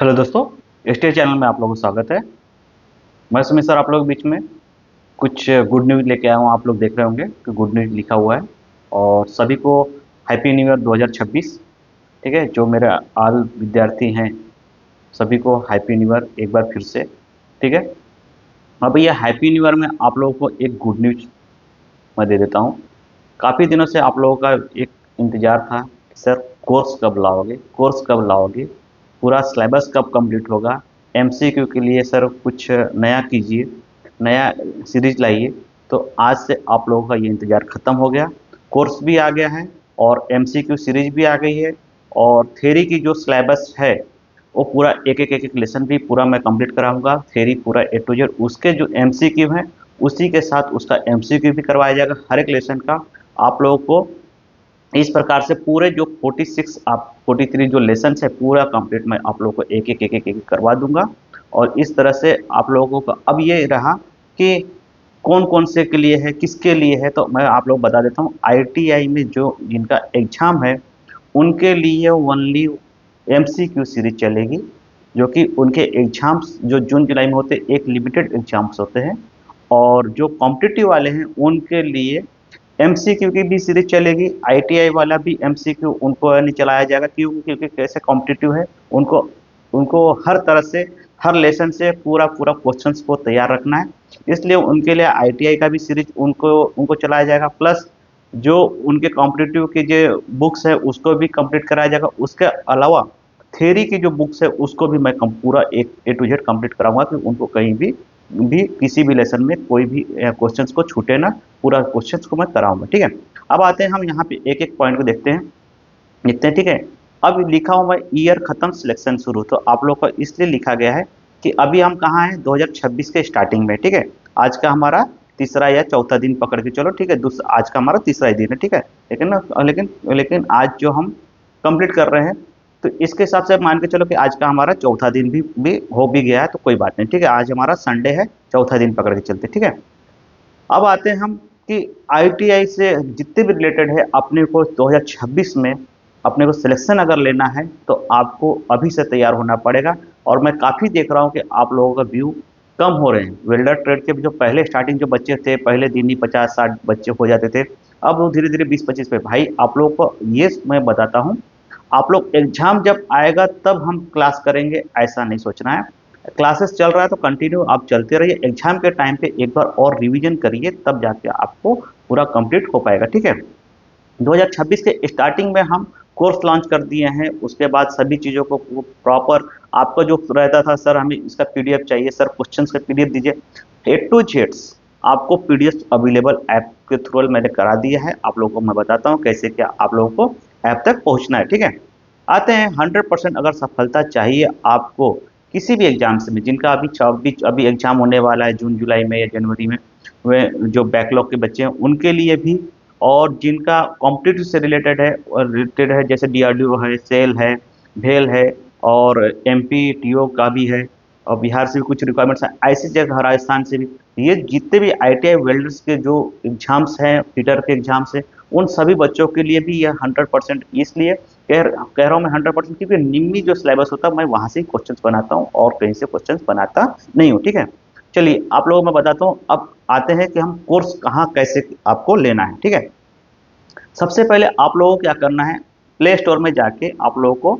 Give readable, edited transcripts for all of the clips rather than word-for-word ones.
Hello दोस्तों, stay channel में आप लोगों का स्वागत है। मैं सुमित सर आप लोग के बीच में कुछ गुड न्यूज़ लेके आया हूँ। आप लोग देख रहे होंगे कि गुड न्यूज़ लिखा हुआ है और सभी को हैप्पी न्यू ईयर 2026। ठीक है, जो मेरे आल विद्यार्थी हैं सभी को हैप्पी न्यू ईयर एक बार फिर से। ठीक है, अब ये हैप्पी न्यू ईयर में आप लोगों को एक गुड न्यूज़ मैं दे देता हूँ। काफ़ी दिनों से आप लोगों का एक इंतज़ार था कि सर कोर्स कब लाओगे, कोर्स कब लाओगे, पूरा सिलेबस कब कंप्लीट होगा, एमसीक्यू के लिए सर कुछ नया कीजिए, नया सीरीज लाइए। तो आज से आप लोगों का ये इंतज़ार ख़त्म हो गया। कोर्स भी आ गया है और एमसीक्यू सीरीज भी आ गई है और थ्योरी की जो सिलेबस है वो पूरा एक एक लेसन भी पूरा मैं कंप्लीट कराऊंगा। थ्योरी पूरा ए टू जेड, उसके जो एमसीक्यू हैं उसी के साथ उसका एमसीक्यू भी करवाया जाएगा हर एक लेसन का। आप लोगों को इस प्रकार से पूरे जो 46 आप 43 जो लेसन है पूरा कंप्लीट मैं आप लोगों को एक एक करवा दूंगा। और इस तरह से आप लोगों को अब ये रहा कि कौन कौन से के लिए है, किसके लिए है, तो मैं आप लोग बता देता हूँ। आईटीआई में जो जिनका एग्जाम है उनके लिए ओनली एमसीक्यू सीरीज चलेगी, जो कि उनके एग्जाम्स जो जून जुलाई में होते हैं एक लिमिटेड एग्जाम्स होते हैं। और जो कॉम्पिटिटिव वाले हैं उनके लिए एमसीक्यू की भी सीरीज चलेगी। आईटीआई वाला भी एमसीक्यू उनको नहीं चलाया जाएगा, क्यों? क्योंकि कैसे कॉम्पिटिटिव है, उनको उनको हर तरह से हर लेसन से पूरा पूरा क्वेश्चंस को तैयार रखना है। इसलिए उनके लिए आईटीआई का भी सीरीज उनको उनको चलाया जाएगा। प्लस जो उनके कॉम्पिटिटिव की जो बुक्स है उसको भी कंप्लीट कराया जाएगा। उसके अलावा थ्योरी की जो बुक्स है उसको भी मैं पूरा एक ए टू जेड कंप्लीट कराऊंगा कि उनको कहीं भी किसी भी लेसन में कोई भी क्वेश्चंस को छूटे ना, पूरा क्वेश्चंस को मैं कराऊंगा। ठीक है, अब आते हैं हम यहाँ पे एक एक पॉइंट को देखते हैं। ठीक है, अब लिखा हुआ है ईयर खत्म सिलेक्शन शुरू, तो आप लोग को इसलिए लिखा गया है कि अभी हम कहाँ हैं 2026 के स्टार्टिंग में। ठीक है, आज का हमारा तीसरा या चौथा दिन पकड़ के चलो। ठीक है, दूसरा आज का हमारा तीसरा ही दिन है। ठीक है, लेकिन ना लेकिन आज जो हम कंप्लीट कर रहे हैं तो इसके हिसाब से मान के चलो कि आज का हमारा चौथा दिन भी हो भी गया है, तो कोई बात नहीं। ठीक है, आज हमारा संडे है, चौथा दिन पकड़ के चलते। ठीक है, अब आते हैं हम कि आईटीआई से जितने भी रिलेटेड है अपने को 2026 में अपने को सिलेक्शन अगर लेना है तो आपको अभी से तैयार होना पड़ेगा। और मैं काफ़ी देख रहा हूँ कि आप लोगों का व्यू कम हो रहे हैं। वेल्डर ट्रेड के जो पहले स्टार्टिंग जो बच्चे थे, पहले दिन ही 50-60 बच्चे हो जाते थे, अब वो धीरे धीरे 20-25 पे। भाई आप लोगों को ये मैं बताता हूँ, आप लोग एग्जाम जब आएगा तब हम क्लास करेंगे ऐसा नहीं सोचना है। क्लासेस चल रहा है तो कंटिन्यू आप चलते रहिए, एग्जाम के टाइम पे एक बार और रिवीजन करिए तब जाके आपको पूरा कंप्लीट हो पाएगा। ठीक है, 2026 के स्टार्टिंग में हम कोर्स लॉन्च कर दिए हैं। उसके बाद सभी चीज़ों को प्रॉपर आपका जो रहता था सर हमें इसका पीडीएफ चाहिए, सर क्वेश्चंस का पीडीएफ दीजिए, ए टू जेड्स आपको पीडीएफ अवेलेबल ऐप के थ्रू मैंने करा दिया है। आप लोगों को मैं बताता हूँ कैसे क्या आप लोगों को ऐप तक पहुँचना है। ठीक है, आते हैं 100% अगर सफलता चाहिए आपको किसी भी एग्जाम से में, जिनका अभी एग्जाम होने वाला है जून जुलाई में या जनवरी में, वे जो बैकलॉग के बच्चे हैं उनके लिए भी, और जिनका कॉम्पिटिटिव से रिलेटेड है जैसे डीआरडीओ है, सेल है, भेल है, और एमपी टीओ का भी है, और बिहार से भी कुछ रिक्वायरमेंट्स हैं, ऐसी जगह राजस्थान से भी। ये जितने भी आईटीआई वेल्डर्स के जो एग्जाम्स हैं, फिटर के एग्जाम्स हैं, उन सभी बच्चों के लिए भी यह 100% इसलिए कह रहा हूँ मैं 100%, क्योंकि निम्मी जो सिलेबस होता है मैं वहाँ से ही क्वेश्चन बनाता हूँ और कहीं से क्वेश्चन बनाता नहीं हूँ। ठीक है, चलिए आप लोगों को मैं बताता हूँ। अब आते हैं कि हम कोर्स कहाँ कैसे आपको लेना है। ठीक है, सबसे पहले आप लोगों को क्या करना है, प्ले स्टोर में जाके आप लोगों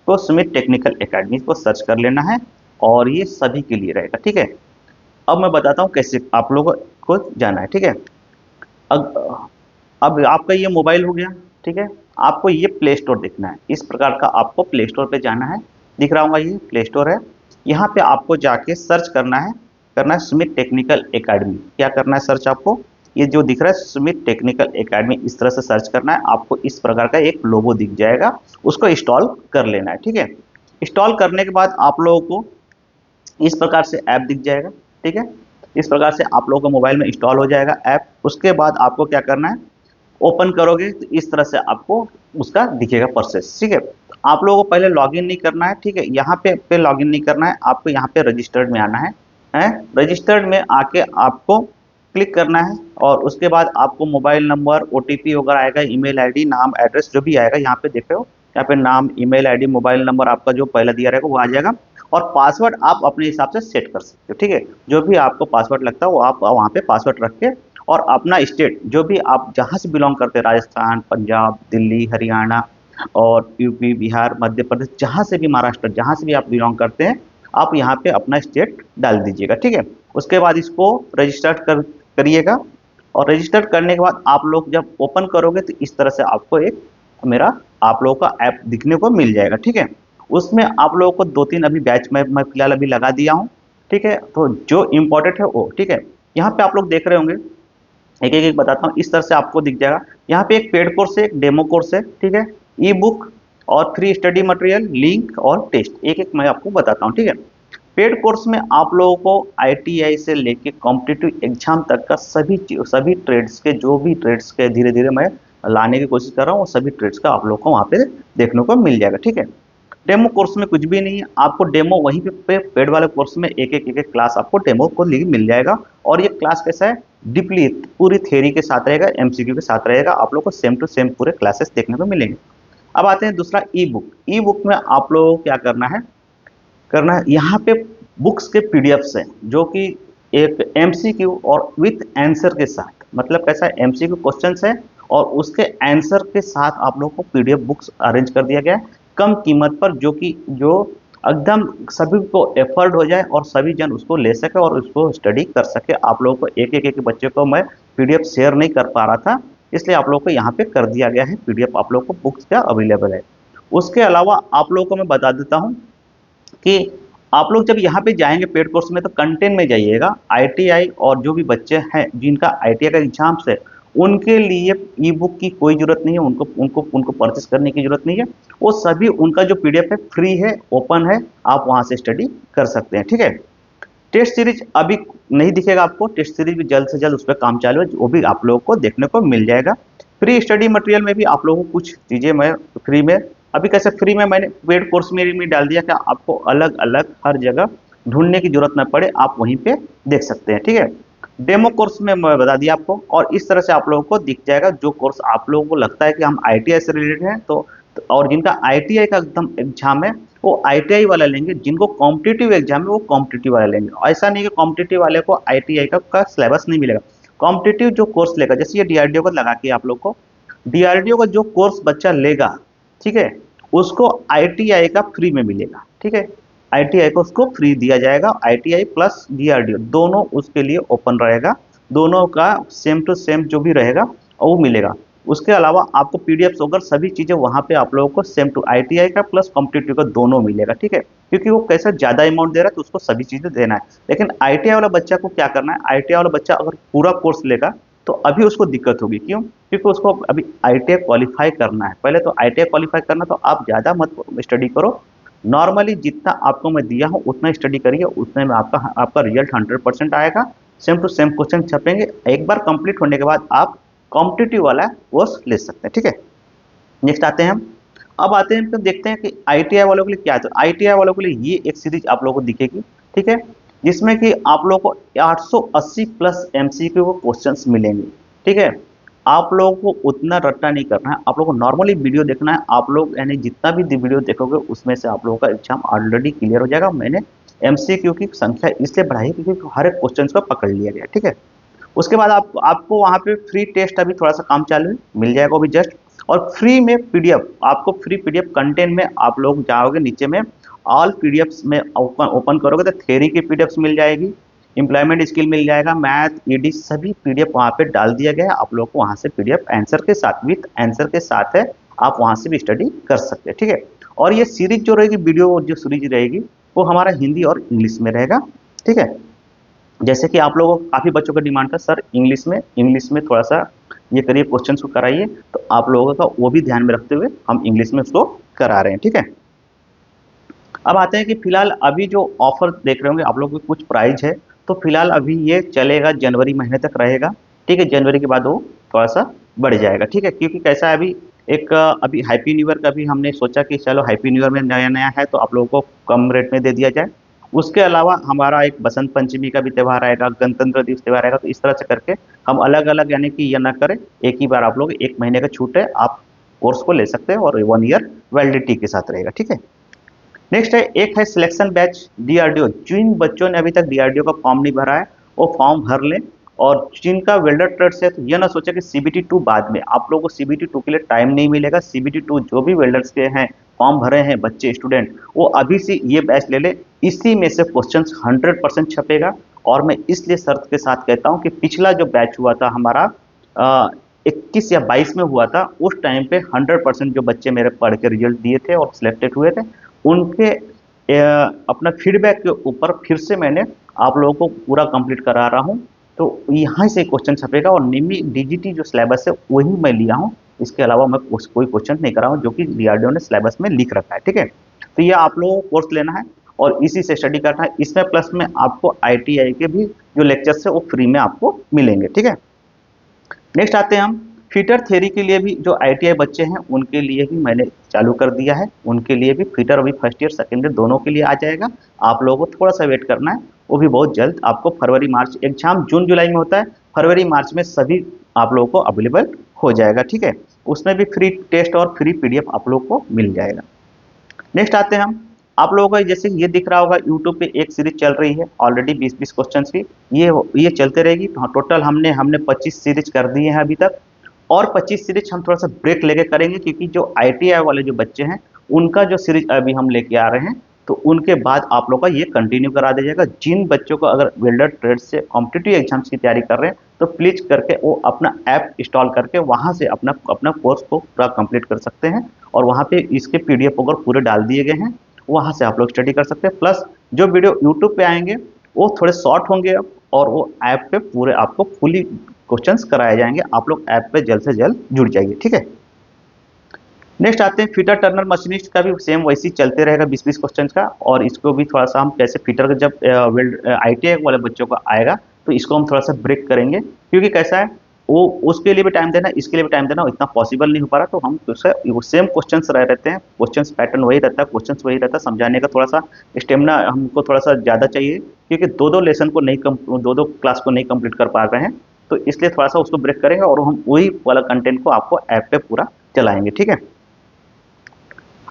को सुमित टेक्निकल एकेडमी को सर्च कर लेना है और ये सभी के लिए रहेगा। ठीक है, अब मैं बताता हूँ कैसे आप लोगों को जाना है। ठीक है, अब अब आपका ये मोबाइल हो गया। ठीक है, आपको ये प्ले स्टोर देखना है, इस प्रकार का आपको प्ले स्टोर पे जाना है। दिख रहा होगा ये प्ले स्टोर है, यहाँ पे आपको जाके सर्च करना है सुमित टेक्निकल एकेडमी। क्या करना है सर्च आपको, ये जो दिख रहा है सुमित टेक्निकल एकेडमी, इस तरह से सर्च करना है। आपको इस प्रकार का एक लोगो दिख जाएगा, उसको इंस्टॉल कर लेना है। ठीक है, इंस्टॉल करने के बाद आप लोगों को इस प्रकार से ऐप दिख जाएगा। ठीक है, इस प्रकार से आप लोगों का मोबाइल में इंस्टॉल हो जाएगा ऐप। उसके बाद आपको क्या करना है, ओपन करोगे तो इस तरह से आपको उसका दिखेगा प्रोसेस। ठीक है, आप लोगों को पहले लॉगिन नहीं करना है। ठीक है, यहाँ पे लॉगिन नहीं करना है, आपको यहाँ पे रजिस्टर्ड में आना है रजिस्टर्ड में आके आपको क्लिक करना है और उसके बाद आपको मोबाइल नंबर, ओटीपी वगैरह आएगा, ईमेल आईडी, नाम, एड्रेस जो भी आएगा यहाँ पे देख रहे हो, यहाँ पे नाम, ईमेल आईडी, मोबाइल नंबर आपका जो पहला दिया रहेगा वो आ जाएगा। और पासवर्ड आप अपने हिसाब से सेट कर सकते हो, ठीक है। जो भी आपको पासवर्ड लगता है वो आप वहाँ पे पासवर्ड रख के, और अपना स्टेट जो भी आप जहाँ से बिलोंग करते हैं, राजस्थान, पंजाब, दिल्ली, हरियाणा और यूपी, बिहार, मध्य प्रदेश, जहाँ से भी, महाराष्ट्र, जहाँ से भी आप बिलोंग करते हैं, आप यहाँ पे अपना स्टेट डाल दीजिएगा, ठीक है। उसके बाद इसको रजिस्टर करिएगा, और रजिस्टर करने के बाद आप लोग जब ओपन करोगे तो इस तरह से आपको एक मेरा आप लोगों का ऐप दिखने को मिल जाएगा, ठीक है। उसमें आप लोगों को 2-3 अभी बैच मैं फिलहाल अभी लगा दिया हूँ, ठीक है। तो जो इम्पोर्टेंट है वो, ठीक है। यहाँ पे आप लोग देख रहे होंगे, एक एक एक बताता हूँ, इस तरह से आपको दिख जाएगा। यहाँ पे एक पेड कोर्स है, एक डेमो कोर्स है, ठीक है, ई बुक और फ्री स्टडी मटेरियल, लिंक और टेस्ट, एक एक मैं आपको बताता हूँ, ठीक है। पेड कोर्स में आप लोगों को आईटीआई से लेके कॉम्पिटिटिव एग्जाम तक का सभी ट्रेड्स के, जो भी ट्रेड्स के धीरे धीरे मैं लाने की कोशिश कर रहा हूँ, वो सभी ट्रेड्स का आप लोगों को वहाँ पे देखने को मिल जाएगा, ठीक है। डेमो कोर्स में कुछ भी नहीं है, आपको डेमो वहीं पे पेड वाले कोर्स में एक एक क्लास आपको डेमो को मिल जाएगा। और ये क्लास कैसा है, डीपली पूरी थ्योरी के साथ रहेगा, एमसीक्यू के साथ रहेगा, आप लोग को सेम टू सेम पूरे क्लासेस देखने को मिलेंगे। अब आते हैं दूसरा ई बुक। ई बुक में आप लोगों को क्या करना है, यहाँ पे बुक्स के पीडीएफ्स हैं, जो कि एक एमसीक्यू और विथ आंसर के साथ, मतलब कैसा है, एमसीक्यू क्वेश्चंस है और उसके आंसर के साथ आप लोगों को पीडीएफ बुक्स अरेंज कर दिया गया है, कम कीमत पर, जो एकदम सभी को एफर्ड हो जाए और सभी जन उसको ले सके और उसको स्टडी कर सके। आप लोगों को एक बच्चे को मैं पीडीएफ शेयर नहीं कर पा रहा था, इसलिए आप लोगों को यहाँ पे कर दिया गया है, पीडीएफ आप लोगों को बुक्स का अवेलेबल है। उसके अलावा आप लोगों को मैं बता देता हूँ कि आप लोग जब यहाँ पे जाएंगे पेड कोर्स में, तो कंटेंट में जाइएगा। आईटीआई और जो भी बच्चे हैं जिनका आईटीआई का एग्जाम्स है, उनके लिए ई बुक की कोई जरूरत नहीं है, उनको उनको उनको परचेस करने की जरूरत नहीं है। वो सभी, उनका जो पीडीएफ है फ्री है, ओपन है, आप वहाँ से स्टडी कर सकते हैं, ठीक है। टेस्ट सीरीज अभी नहीं दिखेगा आपको, टेस्ट सीरीज भी जल्द से जल्द उस पर काम चालू है, वो भी आप लोगों को देखने को मिल जाएगा। फ्री स्टडी मटेरियल में भी आप लोगों को कुछ चीज़ें मैं फ्री में, अभी कैसे फ्री में मैंने पेड कोर्स में भी डाल दिया कि आपको अलग अलग हर जगह ढूंढने की जरूरत न पड़े, आप वहीं पे देख सकते हैं, ठीक है। डेमो कोर्स में मैं बता दिया आपको, और इस तरह से आप लोगों को दिख जाएगा। जो कोर्स आप लोगों को लगता है कि हम आईटीआई से रिलेटेड हैं, तो और जिनका आईटीआई का एकदम एग्जाम है, वो आईटीआई वाला लेंगे, जिनको कॉम्पिटिटिव एग्जाम है वो कॉम्पिटिटिव वाला लेंगे। ऐसा नहीं कि कॉम्पिटिटिव वाले को आईटीआई का सिलेबस नहीं मिलेगा। कॉम्पिटिटिव जो कोर्स लेगा, जैसे ये डीआरडीओ का लगा के आप लोग को, डीआरडीओ का जो कोर्स बच्चा लेगा, ठीक है, उसको आईटीआई का फ्री में मिलेगा, ठीक है। आईटीआई को उसको फ्री दिया जाएगा, आईटीआई प्लस डीआरडीओ दोनों उसके लिए ओपन रहेगा, दोनों का सेम टू सेम जो भी रहेगा वो मिलेगा। उसके अलावा आपको पीडीएफ होकर सभी चीज़ें वहाँ पे आप लोगों को सेम टू आईटीआई का प्लस कॉम्पिटिटिव का दोनों मिलेगा, ठीक है। क्योंकि वो कैसा ज़्यादा अमाउंट दे रहा है तो उसको सभी चीज़ें देना है। लेकिन आईटीआई वाला बच्चा को क्या करना है, आईटीआई वाला बच्चा अगर पूरा कोर्स लेगा तो अभी उसको दिक्कत होगी, क्यों? क्योंकि उसको अभी आईटीआई क्वालिफाई करना है। पहले तो आईटीआई क्वालिफाई करना, तो आप ज़्यादा मत स्टडी करो, नॉर्मली जितना आपको मैं दिया हूँ उतना स्टडी करिए, उतने में आपका रिजल्ट 100% आएगा। सेम टू सेम क्वेश्चन छपेंगे। एक बार कंप्लीट होने के बाद आप कॉम्पिटिटिव वाला कोर्स ले सकते हैं, ठीक है। नेक्स्ट आते हैं हम, अब आते हैं तो देखते हैं कि आईटीआई वालों के लिए क्या है। तो आईटीआई वालों के लिए ये एक सीरीज आप लोगों को दिखेगी, ठीक है, जिसमें कि आप लोगों को 880 प्लस एमसीक्यू को क्वेश्चंस मिलेंगे, ठीक है। आप लोगों को उतना रट्टा नहीं करना है, आप लोगों को नॉर्मली वीडियो देखना है। आप लोग यानी जितना भी वीडियो देखोगे उसमें से आप लोगों का एग्जाम ऑलरेडी क्लियर हो जाएगा। मैंने एमसीक्यू की संख्या इसलिए बढ़ाई है क्योंकि हर एक क्वेश्चन को पकड़ लिया गया, ठीक है। उसके बाद आपको वहाँ पे फ्री टेस्ट अभी थोड़ा सा काम चालू है, मिल जाएगा वो भी जस्ट। और फ्री में पीडीएफ, आपको फ्री पीडीएफ कंटेंट में आप लोग जाओगे नीचे में, ऑल पीडीएफ्स में ओपन करोगे तो थ्योरी की पीडीएफ्स मिल जाएगी, एम्प्लॉयमेंट स्किल मिल जाएगा, मैथ ईडी सभी पीडीएफ वहाँ पे डाल दिया गया है। आप लोग को वहाँ से पीडीएफ आंसर के साथ, विथ आंसर के साथ है, आप वहाँ से भी स्टडी कर सकते हैं, ठीक है। और ये सीरीज जो रहेगी, वीडियो जो सीरीज रहेगी, वो हमारा हिंदी और इंग्लिश में रहेगा, ठीक है। जैसे कि आप लोगों को काफ़ी बच्चों का डिमांड था, सर इंग्लिश में थोड़ा सा ये करिए, क्वेश्चन को कराइए, तो आप लोगों का वो भी ध्यान में रखते हुए हम इंग्लिश में उसको करा रहे हैं, ठीक है। अब आते हैं कि फिलहाल अभी जो ऑफर देख रहे होंगे आप लोग, कुछ प्राइस है, तो फिलहाल अभी ये चलेगा, जनवरी महीने तक रहेगा, ठीक है। जनवरी के बाद वो थोड़ा सा बढ़ जाएगा, ठीक है। क्योंकि कैसा है, अभी हैप्पी न्यू ईयर का भी हमने सोचा कि चलो हैप्पी न्यू ईयर में नया नया है तो आप लोगों को कम रेट में दे दिया जाए। उसके अलावा हमारा एक बसंत पंचमी का भी त्यौहार आएगा, गणतंत्र दिवस त्यौहार आएगा, तो इस तरह से करके हम अलग अलग, यानी कि ये ना करें एक ही बार, आप लोग 1 महीने का छूट है, आप कोर्स को ले सकते हैं और 1 ईयर वैलिडिटी के साथ रहेगा, ठीक है। नेक्स्ट है, एक है सिलेक्शन बैच डीआरडीओ। जिन बच्चों ने अभी तक डीआरडीओ का फॉर्म नहीं भरा है वो फॉर्म भर लें, और जिनका वेल्डर ट्रेड्स है तो ये ना सोचे कि सीबीटी 2 बाद में। आप लोगों को सीबीटी 2 के लिए टाइम नहीं मिलेगा। सीबीटी 2 जो भी वेल्डर्स के हैं फॉर्म भरे हैं बच्चे स्टूडेंट, वो अभी से ये बैच ले ले। इसी में से क्वेश्चंस 100% छपेगा। और मैं इसलिए शर्त के साथ कहता हूँ कि पिछला जो बैच हुआ था हमारा 21 या 22 में हुआ था, उस टाइम पे 100% जो बच्चे मेरे पढ़ के रिजल्ट दिए थे और सिलेक्टेड हुए थे, उनके अपना फीडबैक के ऊपर फिर से मैंने आप लोगों को पूरा कंप्लीट करा रहा हूँ। तो यहाँ से क्वेश्चन छपेगा, और निमी डीजीटी जो सिलेबस है वही मैं लिया हूँ। इसके अलावा मैं कोई क्वेश्चन नहीं करा हूँ जो कि डीआरडीओ ने सिलेबस में लिख रखा है। ठीक है, तो ये आप लोगों को कोर्स लेना है और इसी से स्टडी करना है। इसमें प्लस में आपको आईटीआई के भी जो लेक्चर्स है वो फ्री में आपको मिलेंगे। ठीक है, नेक्स्ट आते हैं हम फीटर थ्योरी के लिए भी जो आईटीआई बच्चे हैं उनके लिए भी मैंने चालू कर दिया है। उनके लिए भी फीटर अभी फर्स्ट ईयर सेकेंड ईयर दोनों के लिए आ जाएगा। आप लोगों को थोड़ा सा वेट करना है, वो भी बहुत जल्द आपको फरवरी मार्च, एग्जाम जून जुलाई में होता है, फरवरी मार्च में सभी आप लोगों को अवेलेबल हो जाएगा। ठीक है, उसमें भी फ्री टेस्ट और फ्री पीडीएफ आप लोगों को मिल जाएगा। नेक्स्ट आते हैं हम, आप लोगों को जैसे ये दिख रहा होगा यूट्यूब पे एक सीरीज चल रही है ऑलरेडी 20-20 क्वेश्चन की, ये चलते रहेगी। टोटल हमने 25 सीरीज कर दिए हैं अभी तक, और 25 सीरीज हम थोड़ा सा ब्रेक लेके करेंगे, क्योंकि जो आईटीआई वाले जो बच्चे हैं उनका जो सीरीज अभी हम लेके आ रहे हैं, तो उनके बाद आप लोग का ये कंटिन्यू करा दिया जाएगा। जिन बच्चों को अगर वेल्डर ट्रेड से कॉम्पिटिटिव एग्जाम्स की तैयारी कर रहे हैं तो प्लीज करके वो अपना ऐप इंस्टॉल करके वहां से अपना अपना कोर्स को पूरा कंप्लीट कर सकते हैं। और वहां पे इसके पीडीएफ वगैरह पूरे डाल दिए गए हैं, वहां से आप लोग स्टडी कर सकते हैं। प्लस जो वीडियो यूट्यूब पे आएंगे वो थोड़े शॉर्ट होंगे अब, और वो ऐप पे पूरे आपको फुली क्वेश्चंस कराए जाएंगे। आप लोग ऐप पे जल्द से जल्द जुड़ जाइए। ठीक है, नेक्स्ट आते हैं फिटर टर्नर मशीनिस्ट का भी सेम वैसे ही चलते रहेगा 20-20 क्वेश्चन का। और इसको भी थोड़ा सा हम कैसे फिटर का जब आईटीआई वाले बच्चों का आएगा तो इसको हम थोड़ा सा ब्रेक करेंगे, क्योंकि कैसा है वो उसके लिए भी टाइम देना, इसके लिए भी टाइम देना इतना पॉसिबल नहीं हो पा रहा। तो हम सेम क्वेश्चंस रह रहते हैं, क्वेश्चंस पैटर्न वही रहता है, क्वेश्चंस वही रहता है, समझाने का थोड़ा सा स्टेमिना हमको थोड़ा सा ज़्यादा चाहिए, क्योंकि दो लेसन को नहीं दो क्लास को नहीं कंप्लीट कर पा रहे हैं। तो इसलिए थोड़ा सा उसको ब्रेक करेंगे और हम वही वाला कंटेंट को आपको ऐप पे पूरा चलाएंगे। ठीक है,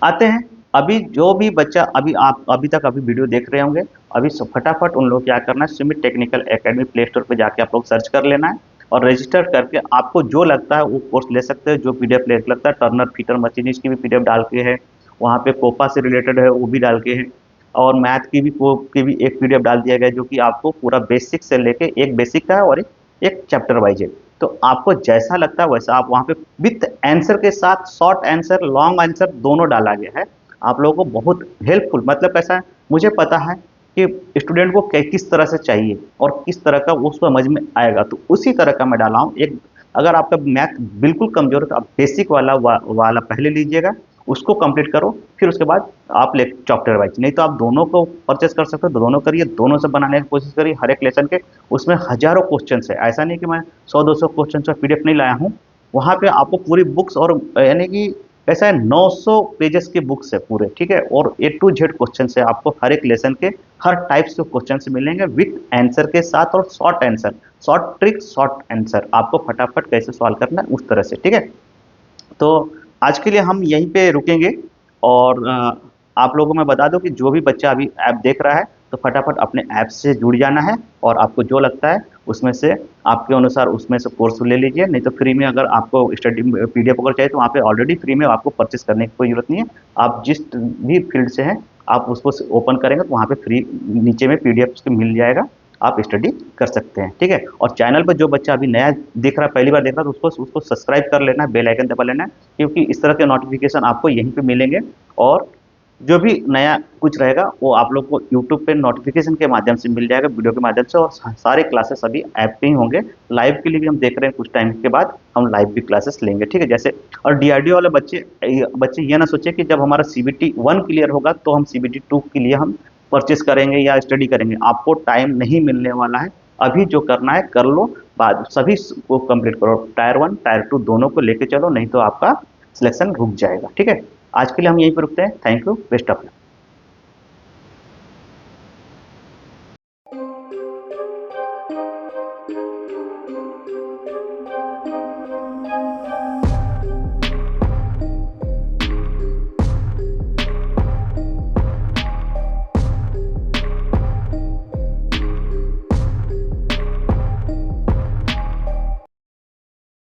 आते हैं अभी जो भी बच्चा आप अभी तक वीडियो देख रहे होंगे, अभी फटाफट उन लोग क्या करना है, Sumit technical academy play store पर जाके आप लोग सर्च कर लेना है और रजिस्टर करके आपको जो लगता है वो कोर्स ले सकते हैं। जो पीडीएफ लगता है, टर्नर फीटर मशीनिस्ट की भी पीडीएफ डाल के है, वहाँ पे कोपा से रिलेटेड है वो भी डाल के है, और मैथ की भी एक पीडीएफ डाल दिया गया है, जो कि आपको पूरा बेसिक से लेके, एक बेसिक का है और एक चैप्टर वाइज है। तो आपको जैसा लगता है वैसा आप वहाँ पे विथ आंसर के साथ शॉर्ट आंसर लॉन्ग आंसर दोनों डाला गया है। आप लोगों को बहुत हेल्पफुल, मतलब कैसा है, मुझे पता है कि स्टूडेंट को किस तरह से चाहिए और किस तरह का वो समझ में आएगा, तो उसी तरह का मैं डाला हूँ। एक अगर आपका मैथ बिल्कुल कमजोर है तो आप बेसिक वाला पहले लीजिएगा, उसको कंप्लीट करो, फिर उसके बाद आप ले चैप्टर वाइज। नहीं तो आप दोनों को परचेस कर सकते हो, तो दोनों करिए, दोनों से बनाने की कोशिश करिए। हर एक लेसन के उसमें हजारों क्वेश्चन है, ऐसा नहीं कि मैं 100-200 क्वेश्चन का पीडीएफ नहीं लाया हूँ। वहाँ पे आपको पूरी बुक्स, और यानी कि ऐसा है 900 पेजेस की बुक्स है पूरे। ठीक है, और A to Z क्वेश्चन है, आपको हर एक लेसन के हर टाइप्स के क्वेश्चन मिलेंगे विथ आंसर के साथ, और short answer, short trick, short answer, आपको फटाफट कैसे सॉल्व करना है उस तरह से। ठीक है, तो आज के लिए हम यहीं पे रुकेंगे। और आप लोगों को मैं बता दूं कि जो भी बच्चा अभी ऐप देख रहा है तो फटाफट अपने ऐप से जुड़ जाना है, और आपको जो लगता है उसमें से आपके अनुसार उसमें से कोर्स ले लीजिए। नहीं तो फ्री में अगर आपको स्टडी पीडीएफ अगर चाहिए तो वहाँ पे ऑलरेडी फ्री में आपको परचेस करने की कोई जरूरत नहीं है। आप जिस भी फील्ड से हैं आप उसको ओपन करेंगे तो वहाँ पे फ्री नीचे में पीडीएफ मिल जाएगा, आप स्टडी कर सकते हैं। ठीक है, और चैनल पर जो बच्चा अभी नया देख रहा है, पहली बार देख रहा है, तो उसको सब्सक्राइब कर लेना है, बेल आइकन दबा लेना है, क्योंकि इस तरह के नोटिफिकेशन आपको यहीं पे मिलेंगे। और जो भी नया कुछ रहेगा वो आप लोग को यूट्यूब पे नोटिफिकेशन के माध्यम से मिल जाएगा, वीडियो के माध्यम से। और सारे क्लासेस अभी ऐप पे ही होंगे। लाइव के लिए भी हम देख रहे हैं, कुछ टाइम के बाद हम लाइव भी क्लासेस लेंगे। ठीक है, जैसे और डीआरडीओ वाले बच्चे ये ना सोचे कि जब हमारा सीबीटी 1 क्लियर होगा तो हम सीबीटी 2 के लिए हम परचेस करेंगे या स्टडी करेंगे। आपको टाइम नहीं मिलने वाला है, अभी जो करना है कर लो, बाद सभी को कंप्लीट करो, टायर 1 टायर 2 दोनों को लेके चलो, नहीं तो आपका सिलेक्शन रुक जाएगा। ठीक है, आज के लिए हम यहीं पर रुकते हैं। Thank you, best of luck.